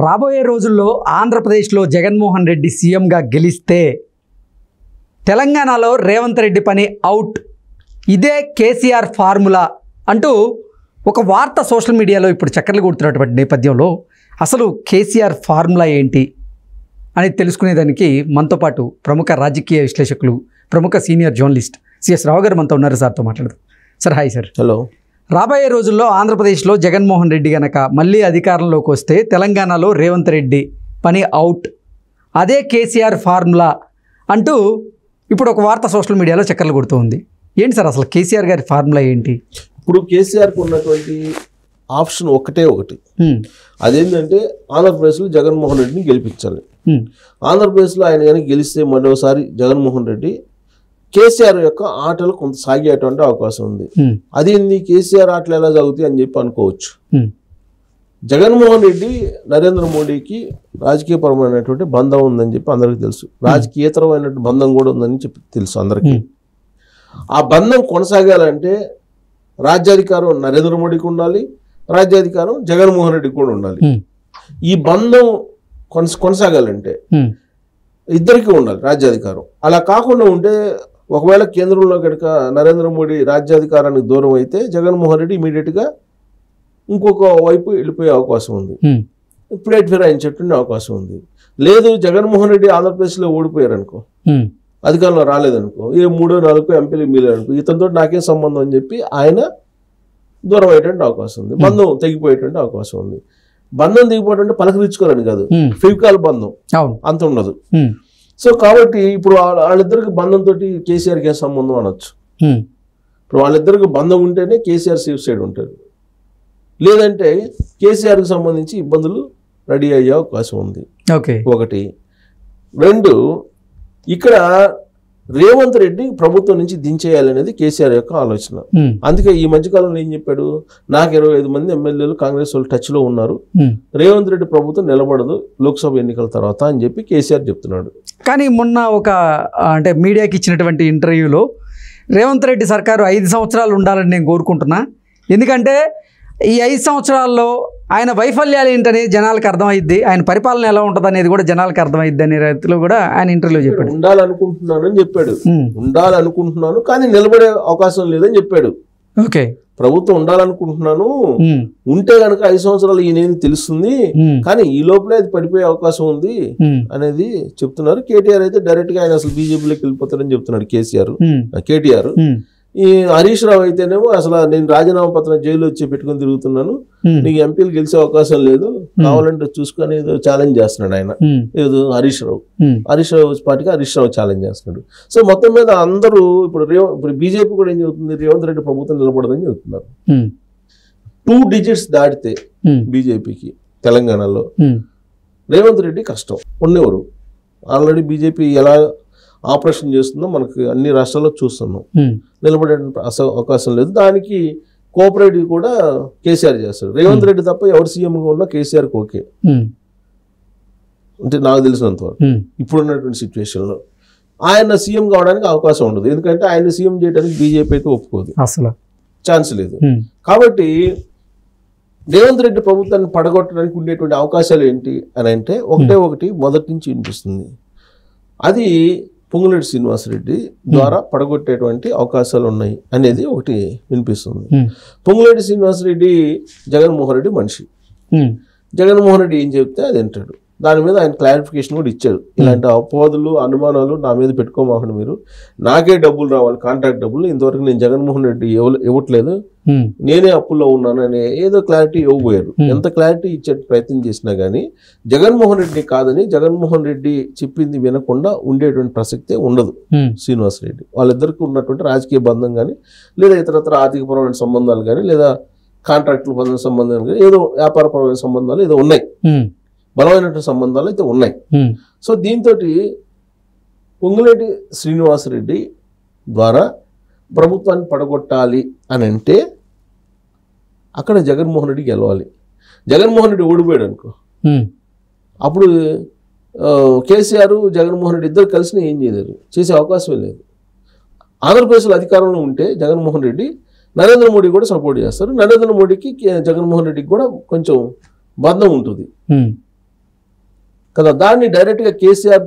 రాబోయే రోజుల్లో ఆంధ్రప్రదేశ్లో జగన్మోహన్ రెడ్డి సీఎంగా గెలిస్తే తెలంగాణలో రేవంత్ రెడ్డి పని అవుట్, ఇదే కేసీఆర్ ఫార్ములా అంటూ ఒక వార్త సోషల్ మీడియాలో ఇప్పుడు చక్కర్లు కొడుతున్నటువంటి నేపథ్యంలో అసలు కేసీఆర్ ఫార్ములా ఏంటి అని తెలుసుకునేదానికి మనతో పాటు ప్రముఖ రాజకీయ విశ్లేషకులు, ప్రముఖ సీనియర్ జర్నలిస్ట్ సిఎస్ రావు గారు మనతో ఉన్నారు. సార్తో మాట్లాడదాం. Sir, hi sir. హలో. రాబోయే రోజుల్లో ఆంధ్రప్రదేశ్లో జగన్మోహన్ రెడ్డి గనక మళ్ళీ అధికారంలోకి వస్తే తెలంగాణలో రేవంత్ రెడ్డి పని అవుట్, అదే కేసీఆర్ ఫార్ములా అంటూ ఇప్పుడు ఒక వార్త సోషల్ మీడియాలో చక్కర్లు కొడుతూ ఉంది. ఏంటి సార్ అసలు కేసీఆర్ గారి ఫార్ములా ఏంటి? ఇప్పుడు కేసీఆర్కి ఉన్నటువంటి ఆప్షన్ ఒకటే ఒకటి, అదేంటంటే ఆంధ్రప్రదేశ్లో జగన్మోహన్ రెడ్డిని గెలిపించాలి. ఆంధ్రప్రదేశ్లో ఆయన కానీ గెలిస్తే మరోసారి జగన్మోహన్ రెడ్డి కేసీఆర్ యొక్క ఆటలు కొంత సాగేటువంటి అవకాశం ఉంది. అదేంది కేసీఆర్ ఆటలు ఎలా సాగుతాయి అని చెప్పి అనుకోవచ్చు. జగన్మోహన్ రెడ్డి నరేంద్ర మోడీకి రాజకీయపరమైనటువంటి బంధం ఉందని చెప్పి అందరికీ తెలుసు, రాజకీయేతరమైనటువంటి బంధం కూడా ఉందని చెప్పి తెలుసు అందరికీ. ఆ బంధం కొనసాగాలంటే రాజ్యాధికారం నరేంద్ర మోడీకి ఉండాలి, రాజ్యాధికారం జగన్మోహన్ రెడ్డికి కూడా ఉండాలి. ఈ బంధం కొనసాగాలంటే ఇద్దరికీ ఉండాలి రాజ్యాధికారం. అలా కాకుండా ఉంటే ఒకవేళ కేంద్రంలో కనుక నరేంద్ర మోడీ రాజ్యాధికారానికి దూరం అయితే జగన్మోహన్ రెడ్డి ఇమీడియట్గా ఇంకొక వైపు వెళ్ళిపోయే అవకాశం ఉంది, ప్లేట్ ఫిరాయించేటువంటి అవకాశం ఉంది. లేదు జగన్మోహన్ రెడ్డి ఆంధ్రప్రదేశ్లో ఓడిపోయారు అనుకో, అధికారంలో రాలేదనుకో, ఏ 3-4 ఎంపీలు మీలేదనుకో, ఇతనితో నాకేం సంబంధం అని చెప్పి ఆయన దూరం అయ్యేటువంటి అవకాశం ఉంది, బంధం తెగిపోయేటువంటి అవకాశం ఉంది. బంధం దిగిపోవడం పలకరించుకోరని కాదు, ఫెవికాల్ బంధం అంత ఉండదు. సో కాబట్టి ఇప్పుడు వాళ్ళిద్దరికి బంధంతో కేసీఆర్కి ఏం సంబంధం అనొచ్చు. ఇప్పుడు వాళ్ళిద్దరికి బంధం ఉంటేనే కేసీఆర్ సేఫ్ సైడ్ ఉంటారు, లేదంటే కేసీఆర్కి సంబంధించి ఇబ్బందులు రెడీ అయ్యే అవకాశం ఉంది. ఒకటి. రెండు, ఇక్కడ రేవంత్ రెడ్డి ప్రభుత్వం నుంచి దించేయాలనేది కేసీఆర్ యొక్క ఆలోచన. అందుకే ఈ మధ్యకాలంలో ఏం చెప్పాడు, నాకు 25 మంది ఎమ్మెల్యేలు కాంగ్రెస్ వాళ్ళు టచ్లో ఉన్నారు, రేవంత్ రెడ్డి ప్రభుత్వం నిలబడదు లోక్సభ ఎన్నికల తర్వాత అని చెప్పి కేసీఆర్ చెప్తున్నాడు. కానీ మొన్న ఒక అంటే మీడియాకి ఇచ్చినటువంటి ఇంటర్వ్యూలో రేవంత్ రెడ్డి సర్కారు 5 సంవత్సరాలు ఉండాలని నేను కోరుకుంటున్నా, ఎందుకంటే ఈ 5 సంవత్సరాల్లో ఆయన వైఫల్యాలు ఏంటనేది జనాలకు అర్థమైద్ది, ఆయన పరిపాలన ఎలా ఉంటుంది అనేది కూడా జనాలకు అర్థమైద్ది అనే రైతులు కూడా ఆయన ఇంటర్వ్యూలో చెప్పాడు. ఉండాలనుకుంటున్నాను అని చెప్పాడు, ఉండాలనుకుంటున్నాను కానీ నిలబడే అవకాశం లేదని చెప్పాడు. ఓకే, ప్రభుత్వం ఉండాలనుకుంటున్నాను, ఉంటే కనుక 5 సంవత్సరాలు ఈయనేది తెలుస్తుంది, కానీ ఈ లోపలే అది పడిపోయే అవకాశం ఉంది అనేది చెప్తున్నారు. కేటీఆర్ అయితే డైరెక్ట్ గా ఆయన అసలు బీజేపీలోకి వెళ్ళిపోతారని చెప్తున్నాడు కేటీఆర్. ఈ హరీష్ రావు అయితేనేమో అసలు నేను రాజీనామా పత్రం జైలు వచ్చి పెట్టుకుని తిరుగుతున్నాను, నీకు ఎంపీలు గెలిచే అవకాశం లేదు, కావాలంటే చూసుకొని ఏదో ఛాలెంజ్ చేస్తున్నాడు ఆయన. ఏదో హరీష్ రావు పార్టీకి హరీష్ రావు ఛాలెంజ్ చేస్తున్నాడు. సో మొత్తం మీద అందరూ ఇప్పుడు బీజేపీ కూడా ఏం చెబుతుంది, రేవంత్ రెడ్డి ప్రభుత్వం నిలబడదని చెబుతున్నారు. 2 digits దాటితే బీజేపీకి తెలంగాణలో రేవంత్ రెడ్డి కష్టం ఉండేవారు. ఆల్రెడీ బీజేపీ ఎలా ఆపరేషన్ చేస్తుందో మనకి అన్ని రాష్ట్రాల్లో చూస్తున్నాం, నిలబడే అవకాశం లేదు. దానికి కోఆపరేటివ్ కూడా కేసీఆర్ చేస్తాడు. రేవంత్ రెడ్డి తప్ప ఎవరు సీఎంగా ఉన్నా కేసీఆర్కి ఓకే అంటే నాకు తెలిసినంత వరకు ఇప్పుడున్నటువంటి సిచ్యువేషన్లో ఆయన సీఎం కావడానికి అవకాశం ఉండదు, ఎందుకంటే ఆయన సీఎం చేయడానికి బీజేపీ అయితే ఒప్పుకోదు, అసలు ఛాన్స్ లేదు. కాబట్టి రేవంత్ రెడ్డి ప్రభుత్వాన్ని పడగొట్టడానికి ఉండేటువంటి అవకాశాలు ఏంటి అని అంటే ఒకటి మొదటి నుంచి వినిపిస్తుంది, అది పొంగులేటి శ్రీనివాసరెడ్డి ద్వారా పడగొట్టేటువంటి అవకాశాలు ఉన్నాయి అనేది ఒకటి వినిపిస్తుంది. పొంగులేటి శ్రీనివాసరెడ్డి జగన్మోహన్ రెడ్డి మనిషి, జగన్మోహన్ రెడ్డి ఏం చెప్తే అది వింటాడు. దాని మీద ఆయన క్లారిఫికేషన్ కూడా ఇచ్చాడు, ఇలాంటి అపోహలు అనుమానాలు నా మీద పెట్టుకోమాకండి, మీరు నాకే డబ్బులు రావాలి, కాంట్రాక్ట్ డబ్బులు, ఇంతవరకు నేను జగన్మోహన్ రెడ్డి ఇవ్వట్లేదు, నేనే అప్పుల్లో ఉన్నాను అనే ఏదో క్లారిటీ ఇవ్వబోయారు. ఎంత క్లారిటీ ఇచ్చే ప్రయత్నం చేసినా కానీ జగన్మోహన్ రెడ్డి కాదని జగన్మోహన్ రెడ్డి చెప్పింది వినకుండా ఉండేటువంటి ప్రసక్తే ఉండదు శ్రీనివాసరెడ్డి. వాళ్ళిద్దరికి ఉన్నటువంటి రాజకీయ బంధం కానీ, లేదా ఇతరత్ర ఆర్థికపరమైన సంబంధాలు కానీ, లేదా కాంట్రాక్టుల సంబంధాలు కానీ, ఏదో వ్యాపారపరమైన సంబంధాలు ఏదో ఉన్నాయి, బలమైనటువంటి సంబంధాలు అయితే ఉన్నాయి. సో దీంతో పొంగులేటి శ్రీనివాసరెడ్డి ద్వారా ప్రభుత్వాన్ని పడగొట్టాలి అని అంటే అక్కడ జగన్మోహన్ రెడ్డి గెలవాలి. జగన్మోహన్ రెడ్డి ఓడిపోయాడు అనుకో, అప్పుడు కేసీఆర్ జగన్మోహన్ రెడ్డి ఇద్దరు కలిసి ఏం చేయలేరు, చేసే అవకాశమే లేదు. ఆంధ్రప్రదేశ్లో అధికారంలో ఉంటే జగన్మోహన్ రెడ్డి నరేంద్ర మోడీ కూడా సపోర్ట్ చేస్తారు, నరేంద్ర మోడీకి జగన్మోహన్ రెడ్డికి కూడా కొంచెం బంధం ఉంటుంది. కదా. దాన్ని డైరెక్ట్గా కేసీఆర్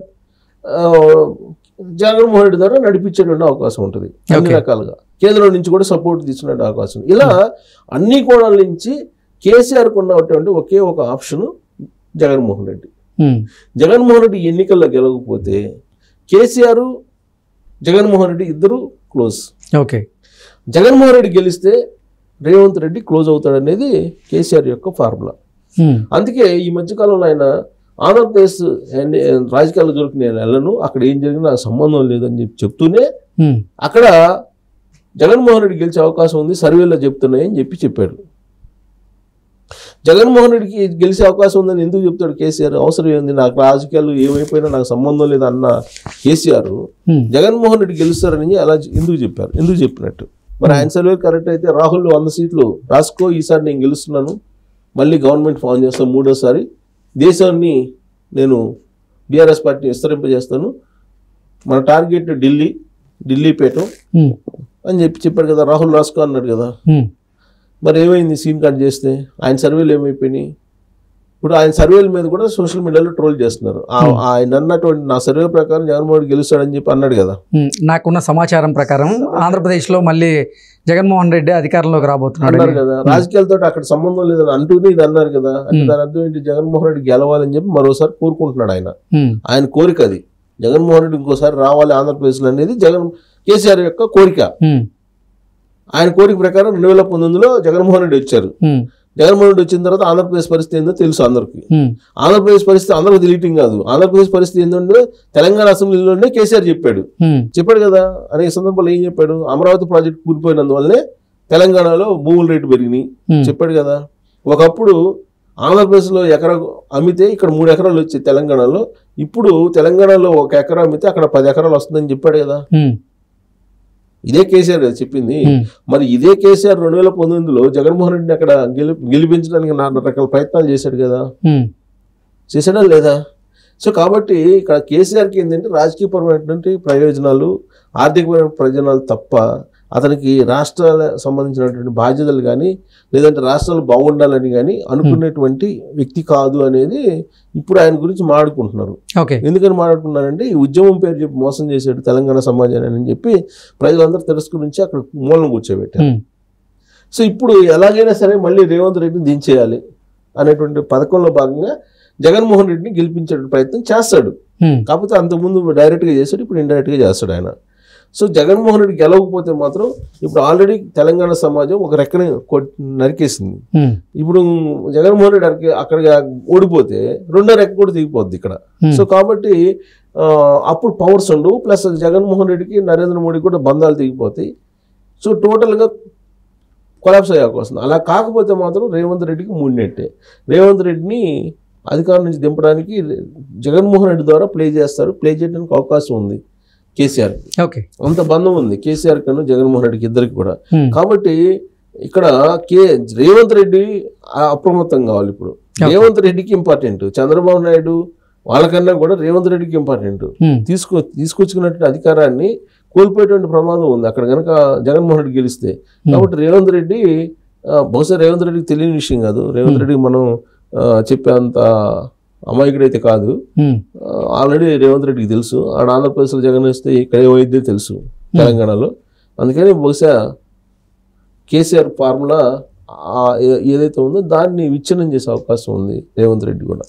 జగన్మోహన్ రెడ్డి ద్వారా నడిపించేటువంటి అవకాశం ఉంటుంది అన్ని రకాలుగా. కేంద్రం నుంచి కూడా సపోర్ట్ తీసుకునే అవకాశం. ఇలా అన్ని కోణాల నుంచి కేసీఆర్కు ఉన్నటువంటి ఒకే ఒక ఆప్షన్ జగన్మోహన్ రెడ్డి. జగన్మోహన్ రెడ్డి ఎన్నికల్లో గెలవకపోతే కేసీఆర్ జగన్మోహన్ రెడ్డి ఇద్దరు క్లోజ్. ఓకే, జగన్మోహన్ రెడ్డి గెలిస్తే రేవంత్ రెడ్డి క్లోజ్ అవుతాడనేది కేసీఆర్ యొక్క ఫార్ములా. అందుకే ఈ మధ్యకాలంలో ఆయన ఆంధ్రప్రదేశ్ రాజకీయాలు దొరికి నేను వెళ్ళను, అక్కడ ఏం జరిగినా నాకు సంబంధం లేదని చెప్తూనే అక్కడ జగన్మోహన్ రెడ్డి గెలిచే అవకాశం ఉంది సర్వేలో చెప్తున్నాయని చెప్పాడు. జగన్మోహన్ రెడ్డికి గెలిచే అవకాశం ఉందని ఎందుకు చెప్తాడు కేసీఆర్? అవసరం ఏంది, నాకు రాజకీయాలు ఏమైపోయినా నాకు సంబంధం లేదు అన్న కేసీఆర్ జగన్మోహన్ రెడ్డి గెలుస్తారని అలా ఎందుకు చెప్పారు? ఎందుకు చెప్పినట్టు? మరి ఆయన సర్వే కరెక్ట్ అయితే రాహుల్ 100 సీట్లు రాసుకో, ఈసారి నేను గెలుస్తున్నాను, మళ్ళీ గవర్నమెంట్ ఫామ్ చేస్తాను, మూడోసారి దేశాన్ని నేను బీఆర్ఎస్ పార్టీని విస్తరింపజేస్తాను, మన టార్గెట్ ఢిల్లీ పీఠం అని చెప్పాడు కదా. రాహుల్ రాసుకో అన్నాడు కదా. మరి ఏమైంది సీన్ కట్ చేస్తే? ఆయన సర్వేలు ఏమైపోయినాయి? ఇప్పుడు ఆయన సర్వేల మీద కూడా సోషల్ మీడియాలో ట్రోల్ చేస్తున్నారు. ఆయన అన్నటువంటి నా సర్వే ప్రకారం జగన్మోహన్ రెడ్డి గెలుస్తాడని చెప్పి అన్నాడు కదా. నాకున్న సమాచారం ప్రకారం ఆంధ్రప్రదేశ్లో మళ్ళీ జగన్మోహన్ రెడ్డి అధికారంలోకి రాబోతున్నాడు అన్నారు కదా. రాజకీయాలతో అక్కడ సంబంధం లేదని అంటూనే ఇది అన్నారు కదా. అంటే దాని అర్థం ఏంటి? జగన్మోహన్ రెడ్డి గెలవాలని చెప్పి మరోసారి కోరుకుంటున్నాడు ఆయన. ఆయన కోరిక అది. జగన్మోహన్ రెడ్డి ఇంకోసారి రావాలి ఆంధ్రప్రదేశ్లో అనేది కేసీఆర్ యొక్క కోరిక. ఆయన కోరిక ప్రకారం 2019లో జగన్మోహన్ రెడ్డి వచ్చారు. జగన్మోహన్ రెడ్డి వచ్చిన తర్వాత ఆంధ్రప్రదేశ్ పరిస్థితి ఏందో తెలుసు అందరికి. ఆంధ్రప్రదేశ్ పరిస్థితి అందరికి తెలియటం కాదు, ఆంధ్రప్రదేశ్ పరిస్థితి ఏంటంటే తెలంగాణ అసెంబ్లీలోనే కేసీఆర్ చెప్పాడు కదా. అనేక సందర్భాలు ఏం చెప్పాడు? అమరావతి ప్రాజెక్ట్ కూలిపోయినందువల్లనే తెలంగాణలో భూముల రేటు పెరిగినాయి చెప్పాడు కదా. ఒకప్పుడు ఆంధ్రప్రదేశ్లో ఎకరా అమ్మితే ఇక్కడ 3 ఎకరాలు వచ్చాయి తెలంగాణలో, ఇప్పుడు తెలంగాణలో 1 ఎకరా అమ్మితే అక్కడ 10 ఎకరాలు వస్తుందని చెప్పాడు కదా. ఇదే కేసీఆర్ కదా చెప్పింది. మరి ఇదే కేసీఆర్ 2019లో జగన్మోహన్ రెడ్డిని అక్కడ గెలిపించడానికి 4 రకాల ప్రయత్నాలు చేశాడు కదా. చేశాడా లేదా? సో కాబట్టి ఇక్కడ కేసీఆర్కి ఏంటంటే రాజకీయపరమైనటువంటి ప్రయోజనాలు, ఆర్థికపరమైన ప్రయోజనాలు తప్ప అతనికి రాష్ట్రాల సంబంధించినటువంటి బాధ్యతలు కానీ లేదంటే రాష్ట్రాలు బాగుండాలని కానీ అనుకునేటువంటి వ్యక్తి కాదు అనేది ఇప్పుడు ఆయన గురించి మాట్లాడుకుంటున్నారు. ఎందుకని మాట్లాడుకున్నారంటే ఈ ఉద్యమం పేరు చెప్పి మోసం చేశాడు తెలంగాణ సమాజాన్ని అని చెప్పి ప్రజలందరూ తిరస్కరించి అక్కడ మూలం కూర్చోబెట్టారు. సో ఇప్పుడు ఎలాగైనా సరే మళ్ళీ రేవంత్ రెడ్డిని దించేయాలి అనేటువంటి పథకంలో భాగంగా జగన్మోహన్ రెడ్డిని గెలిపించే ప్రయత్నం చేస్తాడు. కాకపోతే అంతకుముందు డైరెక్ట్గా చేస్తాడు, ఇప్పుడు ఇండైరెక్ట్గా చేస్తాడు ఆయన. సో జగన్మోహన్ రెడ్డి గెలవకపోతే మాత్రం ఇప్పుడు ఆల్రెడీ తెలంగాణ సమాజం ఒక రెక్కని నరికేసింది. ఇప్పుడు జగన్మోహన్ రెడ్డి అక్కడ ఓడిపోతే 2వ రెక్క కూడా దిగిపోద్ది ఇక్కడ. సో కాబట్టి అప్పుడు పవర్స్ ఉండవు, ప్లస్ జగన్మోహన్ రెడ్డికి నరేంద్ర మోడీ కూడా బంధాలు దిగిపోతాయి. సో టోటల్గా కొలాప్స్ అయ్యే అవకాశం. అలా కాకపోతే మాత్రం రేవంత్ రెడ్డికి మూడినట్టే. రేవంత్ రెడ్డిని అధికారం నుంచి దింపడానికి జగన్మోహన్ రెడ్డి ద్వారా ప్లే చేయడానికి అవకాశం ఉంది కేసీఆర్. అంత బంధం ఉంది కేసీఆర్ కన్నా జగన్మోహన్ రెడ్డికి ఇద్దరికి కూడా. కాబట్టి ఇక్కడ రేవంత్ రెడ్డి అప్రమత్తం కావాలి. ఇప్పుడు రేవంత్ రెడ్డికి ఇంపార్టెంట్, చంద్రబాబు నాయుడు వాళ్ళకన్నా కూడా రేవంత్ రెడ్డికి ఇంపార్టెంట్. తీసుకొచ్చుకున్నటువంటి అధికారాన్ని కోల్పోయేటువంటి ప్రమాదం ఉంది అక్కడ కనుక జగన్మోహన్ రెడ్డి గెలిస్తే. కాబట్టి రేవంత్ రెడ్డి బహుశా రేవంత్ రెడ్డికి తెలియని విషయం కాదు. రేవంత్ రెడ్డికి మనం చెప్పేంత అమాయకుడైతే కాదు. ఆల్రెడీ రేవంత్ రెడ్డికి తెలుసు ఆడ ఆంధ్రప్రదేశ్లో జగన్ వస్తే ఇక్కడ వైద్యం తెలుసు తెలంగాణలో. అందుకని బహుశా కేసీఆర్ ఫార్ములా ఏదైతే ఉందో దాన్ని విచ్ఛిన్నం చేసే అవకాశం ఉంది రేవంత్ రెడ్డి కూడా.